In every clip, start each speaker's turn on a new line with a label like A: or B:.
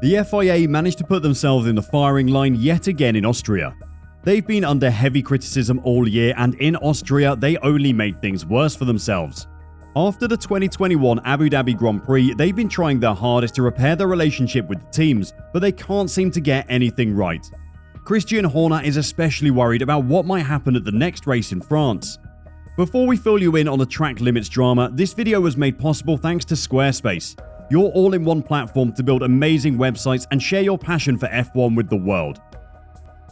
A: The FIA managed to put themselves in the firing line yet again in Austria. They've been under heavy criticism all year, and in Austria they only made things worse for themselves. After the 2021 Abu Dhabi Grand Prix, they've been trying their hardest to repair their relationship with the teams, but they can't seem to get anything right. Christian Horner is especially worried about what might happen at the next race in France. Before we fill you in on the track limits drama, this video was made possible thanks to Squarespace, your all-in-one platform to build amazing websites and share your passion for F1 with the world.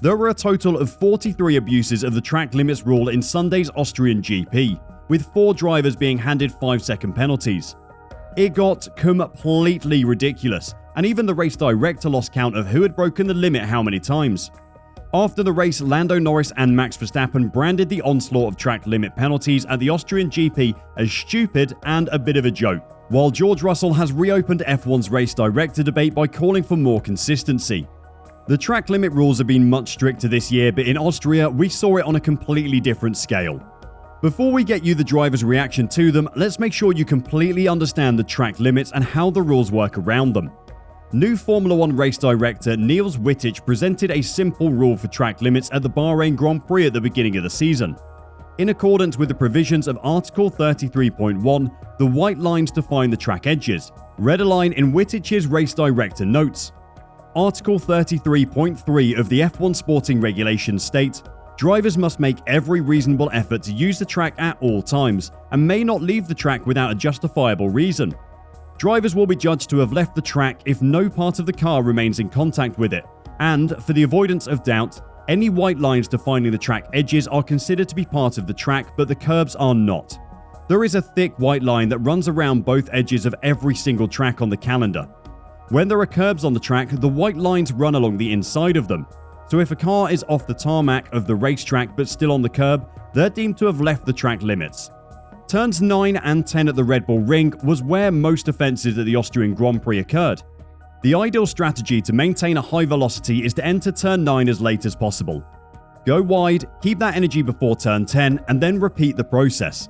A: There were a total of 43 abuses of the track limits rule in Sunday's Austrian GP, with 4 drivers being handed 5-second penalties. It got completely ridiculous, and even the race director lost count of who had broken the limit how many times. After the race, Lando Norris and Max Verstappen branded the onslaught of track limit penalties at the Austrian GP as stupid and a bit of a joke, while George Russell has reopened F1's race director debate by calling for more consistency. The track limit rules have been much stricter this year, but in Austria, we saw it on a completely different scale. Before we get you the driver's reaction to them, let's make sure you completely understand the track limits and how the rules work around them. New Formula 1 race director Niels Wittich presented a simple rule for track limits at the Bahrain Grand Prix at the beginning of the season. In accordance with the provisions of Article 33.1, the white lines define the track edges, red a line in Wittich's race director notes. Article 33.3 of the F1 sporting regulations states, drivers must make every reasonable effort to use the track at all times and may not leave the track without a justifiable reason. Drivers will be judged to have left the track if no part of the car remains in contact with it, and for the avoidance of doubt, any white lines defining the track edges are considered to be part of the track, but the curbs are not. There is a thick white line that runs around both edges of every single track on the calendar. When there are curbs on the track, the white lines run along the inside of them. So if a car is off the tarmac of the racetrack but still on the curb, they're deemed to have left the track limits. Turns 9 and 10 at the Red Bull Ring was where most offences at the Austrian Grand Prix occurred. The ideal strategy to maintain a high velocity is to enter turn 9 as late as possible. Go wide, keep that energy before turn 10, and then repeat the process.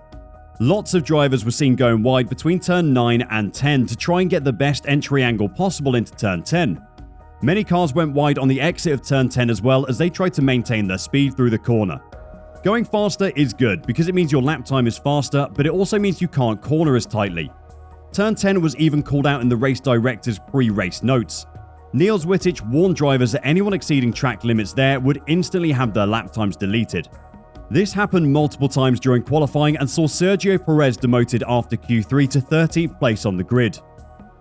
A: Lots of drivers were seen going wide between turn 9 and 10 to try and get the best entry angle possible into turn 10. Many cars went wide on the exit of turn 10 as well as they tried to maintain their speed through the corner. Going faster is good because it means your lap time is faster, but it also means you can't corner as tightly. Turn 10 was even called out in the race director's pre-race notes. Niels Wittich warned drivers that anyone exceeding track limits there would instantly have their lap times deleted. This happened multiple times during qualifying and saw Sergio Perez demoted after Q3 to 13th place on the grid.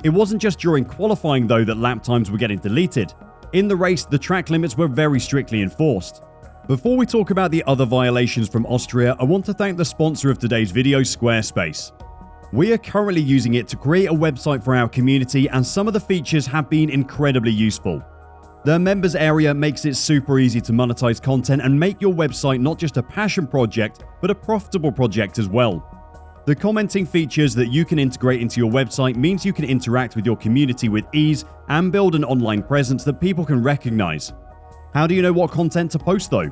A: It wasn't just during qualifying though that lap times were getting deleted. In the race, the track limits were very strictly enforced. Before we talk about the other violations from Austria, I want to thank the sponsor of today's video, Squarespace. We are currently using it to create a website for our community, and some of the features have been incredibly useful. Their members area makes it super easy to monetize content and make your website not just a passion project, but a profitable project as well. The commenting features that you can integrate into your website means you can interact with your community with ease and build an online presence that people can recognize. How do you know what content to post though?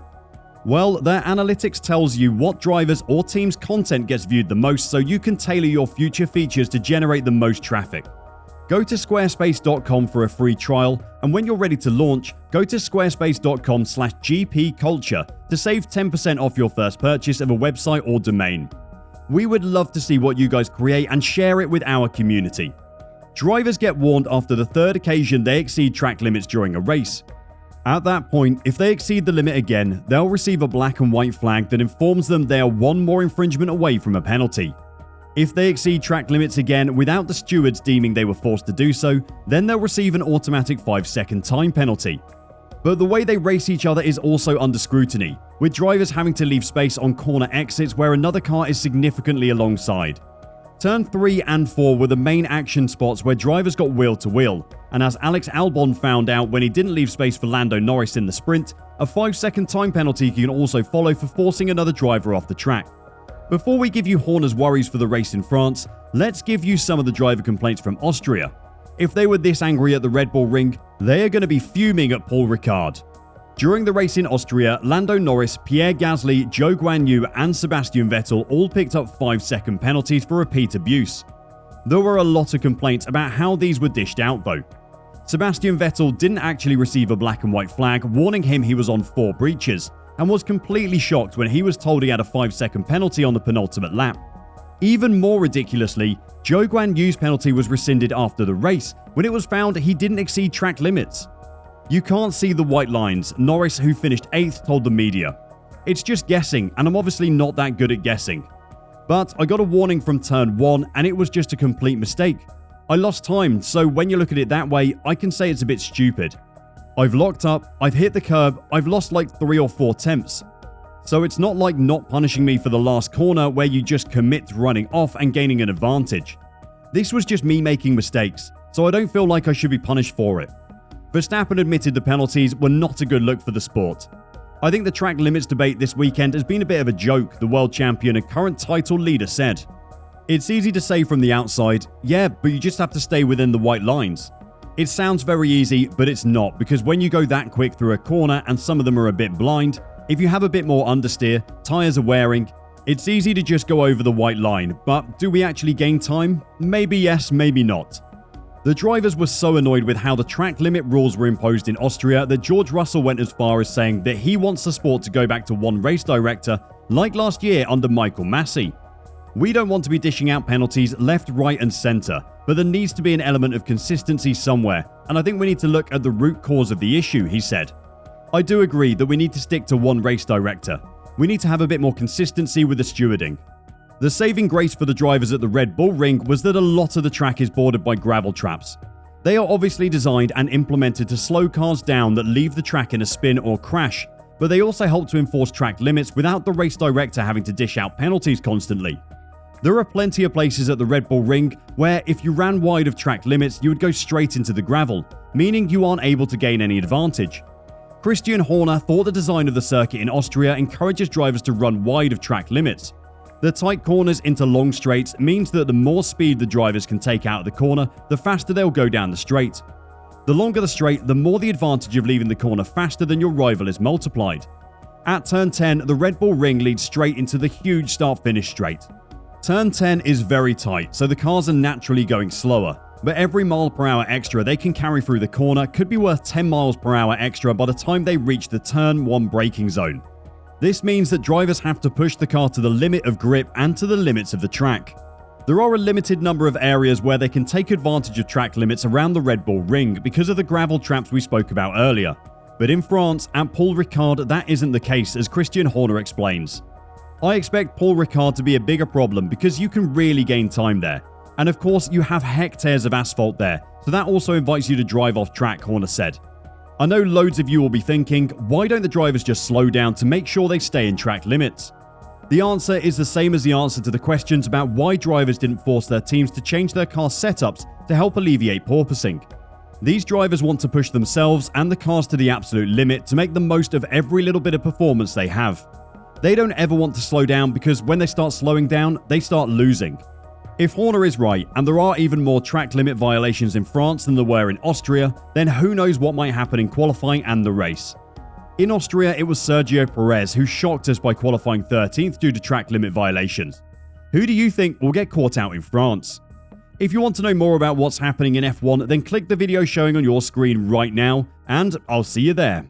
A: Well, their analytics tells you what drivers or teams' content gets viewed the most, so you can tailor your future features to generate the most traffic. Go to squarespace.com for a free trial, and when you're ready to launch, go to squarespace.com/gpculture to save 10% off your first purchase of a website or domain. We would love to see what you guys create and share it with our community. Drivers get warned after the third occasion they exceed track limits during a race. At that point, if they exceed the limit again, they'll receive a black and white flag that informs them they are one more infringement away from a penalty. If they exceed track limits again without the stewards deeming they were forced to do so, then they'll receive an automatic 5-second time penalty. But the way they race each other is also under scrutiny, with drivers having to leave space on corner exits where another car is significantly alongside. Turn 3 and 4 were the main action spots where drivers got wheel to wheel, and as Alex Albon found out when he didn't leave space for Lando Norris in the sprint, a 5-second time penalty can also follow for forcing another driver off the track. Before we give you Horner's worries for the race in France, let's give you some of the driver complaints from Austria. If they were this angry at the Red Bull Ring, they are going to be fuming at Paul Ricard. During the race in Austria, Lando Norris, Pierre Gasly, Zhou Guanyu and Sebastian Vettel all picked up 5-second penalties for repeat abuse. There were a lot of complaints about how these were dished out though. Sebastian Vettel didn't actually receive a black and white flag warning him he was on 4 breaches, and was completely shocked when he was told he had a 5-second penalty on the penultimate lap. Even more ridiculously, Zhou Guanyu's penalty was rescinded after the race when it was found he didn't exceed track limits. "You can't see the white lines," Norris, who finished 8th, told the media. "It's just guessing, and I'm obviously not that good at guessing. But I got a warning from turn 1 and it was just a complete mistake. I lost time, so when you look at it that way, I can say it's a bit stupid. I've locked up, I've hit the curb, I've lost like 3 or 4 tenths. So it's not like not punishing me for the last corner where you just commit to running off and gaining an advantage. This was just me making mistakes, so I don't feel like I should be punished for it." Verstappen admitted the penalties were not a good look for the sport. "I think the track limits debate this weekend has been a bit of a joke," the world champion and current title leader said. "It's easy to say from the outside, yeah, but you just have to stay within the white lines. It sounds very easy, but it's not, because when you go that quick through a corner and some of them are a bit blind, if you have a bit more understeer, tyres are wearing, it's easy to just go over the white line, but do we actually gain time? Maybe yes, maybe not." The drivers were so annoyed with how the track limit rules were imposed in Austria that George Russell went as far as saying that he wants the sport to go back to one race director like last year under Michael Massey. "We don't want to be dishing out penalties left, right and centre, but there needs to be an element of consistency somewhere, and I think we need to look at the root cause of the issue," he said. "I do agree that we need to stick to one race director. We need to have a bit more consistency with the stewarding." The saving grace for the drivers at the Red Bull Ring was that a lot of the track is bordered by gravel traps. They are obviously designed and implemented to slow cars down that leave the track in a spin or crash, but they also help to enforce track limits without the race director having to dish out penalties constantly. There are plenty of places at the Red Bull Ring where if you ran wide of track limits, you would go straight into the gravel, meaning you aren't able to gain any advantage. Christian Horner thought the design of the circuit in Austria encourages drivers to run wide of track limits. The tight corners into long straights means that the more speed the drivers can take out of the corner, the faster they'll go down the straight. The longer the straight, the more the advantage of leaving the corner faster than your rival is multiplied. At turn 10, the Red Bull Ring leads straight into the huge start-finish straight. Turn 10 is very tight, so the cars are naturally going slower, but every mile per hour extra they can carry through the corner could be worth 10 miles per hour extra by the time they reach the turn 1 braking zone. This means that drivers have to push the car to the limit of grip and to the limits of the track. There are a limited number of areas where they can take advantage of track limits around the Red Bull Ring because of the gravel traps we spoke about earlier. But in France, at Paul Ricard, that isn't the case, as Christian Horner explains. "I expect Paul Ricard to be a bigger problem because you can really gain time there. And of course, you have hectares of asphalt there, so that also invites you to drive off track," Horner said. "I know loads of you will be thinking, why don't the drivers just slow down to make sure they stay in track limits? The answer is the same as the answer to the questions about why drivers didn't force their teams to change their car setups to help alleviate porpoising. These drivers want to push themselves and the cars to the absolute limit to make the most of every little bit of performance they have. They don't ever want to slow down because when they start slowing down, they start losing." If Horner is right, and there are even more track limit violations in France than there were in Austria, then who knows what might happen in qualifying and the race. In Austria, it was Sergio Perez who shocked us by qualifying 13th due to track limit violations. Who do you think will get caught out in France? If you want to know more about what's happening in F1, then click the video showing on your screen right now, and I'll see you there.